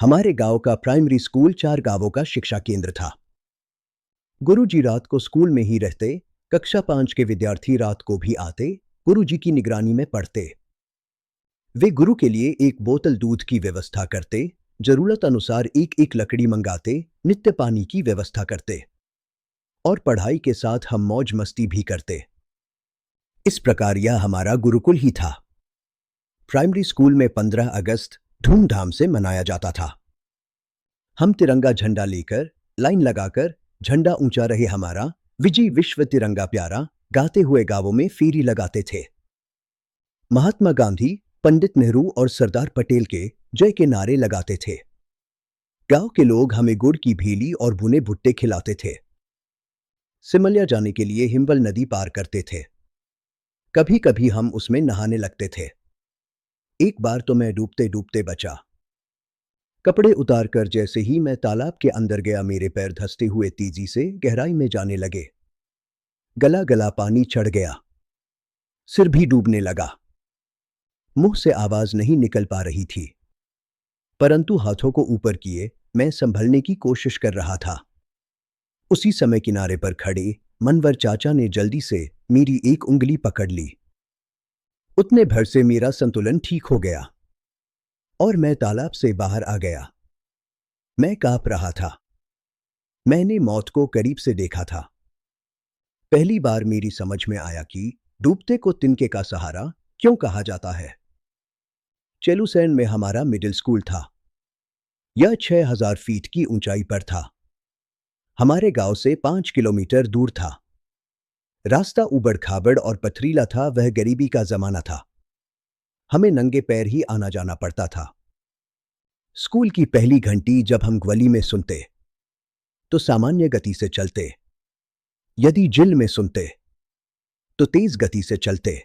हमारे गांव का प्राइमरी स्कूल 4 गांवों का शिक्षा केंद्र था। गुरुजी रात को स्कूल में ही रहते। कक्षा 5 के विद्यार्थी रात को भी आते, गुरुजी की निगरानी में पढ़ते। वे गुरु के लिए एक बोतल दूध की व्यवस्था करते, जरूरत अनुसार एक एक लकड़ी मंगाते, नित्य पानी की व्यवस्था करते और पढ़ाई के साथ हम मौज मस्ती भी करते। इस प्रकार यह हमारा गुरुकुल ही था। प्राइमरी स्कूल में 15 अगस्त धूमधाम से मनाया जाता था। हम तिरंगा झंडा लेकर लाइन लगाकर झंडा ऊंचा रहे हमारा विजय विश्व तिरंगा प्यारा गाते हुए गांवों में फेरी लगाते थे। महात्मा गांधी, पंडित नेहरू और सरदार पटेल के जय के नारे लगाते थे। गांव के लोग हमें गुड़ की भेली और भुने भुट्टे खिलाते थे। सिमलिया जाने के लिए हिम्बल नदी पार करते थे। कभी कभी हम उसमें नहाने लगते थे। एक बार तो मैं डूबते डूबते बचा। कपड़े उतारकर जैसे ही मैं तालाब के अंदर गया, मेरे पैर धंसते हुए तेजी से गहराई में जाने लगे। गला गला पानी चढ़ गया, सिर भी डूबने लगा। मुंह से आवाज नहीं निकल पा रही थी, परंतु हाथों को ऊपर किए मैं संभलने की कोशिश कर रहा था। उसी समय किनारे पर खड़े मनवर चाचा ने जल्दी से मेरी एक उंगली पकड़ ली। उतने भर से मेरा संतुलन ठीक हो गया और मैं तालाब से बाहर आ गया। मैं कांप रहा था। मैंने मौत को करीब से देखा था। पहली बार मेरी समझ में आया कि डूबते को तिनके का सहारा क्यों कहा जाता है। चेलुसैन में हमारा मिडिल स्कूल था। यह 6000 फीट की ऊंचाई पर था। हमारे गांव से 5 किलोमीटर दूर था। रास्ता उबड़ खाबड़ और पथरीला था। वह गरीबी का जमाना था। हमें नंगे पैर ही आना जाना पड़ता था। स्कूल की पहली घंटी जब हम गली में सुनते तो सामान्य गति से चलते। यदि जिल में सुनते तो तेज गति से चलते,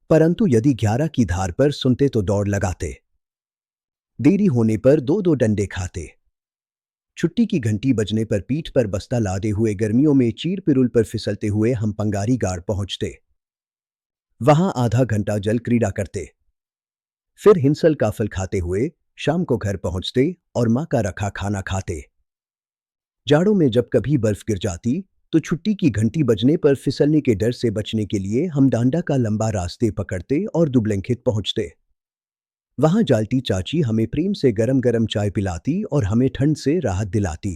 परंतु यदि 11 की धार पर सुनते तो दौड़ लगाते। देरी होने पर 2-2 डंडे खाते। छुट्टी की घंटी बजने पर पीठ पर बस्ता लादे हुए गर्मियों में चीड़ पिरुल पर फिसलते हुए हम पंगारी गाड़ पहुंचते। वहां आधा घंटा जल क्रीड़ा करते, फिर हिंसल का फल खाते हुए शाम को घर पहुंचते और मां का रखा खाना खाते। जाड़ों में जब कभी बर्फ गिर जाती तो छुट्टी की घंटी बजने पर फिसलने के डर से बचने के लिए हम डांडा का लंबा रास्ते पकड़ते और दुबलंखित पहुंचते। वहां जालती चाची हमें प्रेम से गरम गरम चाय पिलाती और हमें ठंड से राहत दिलाती।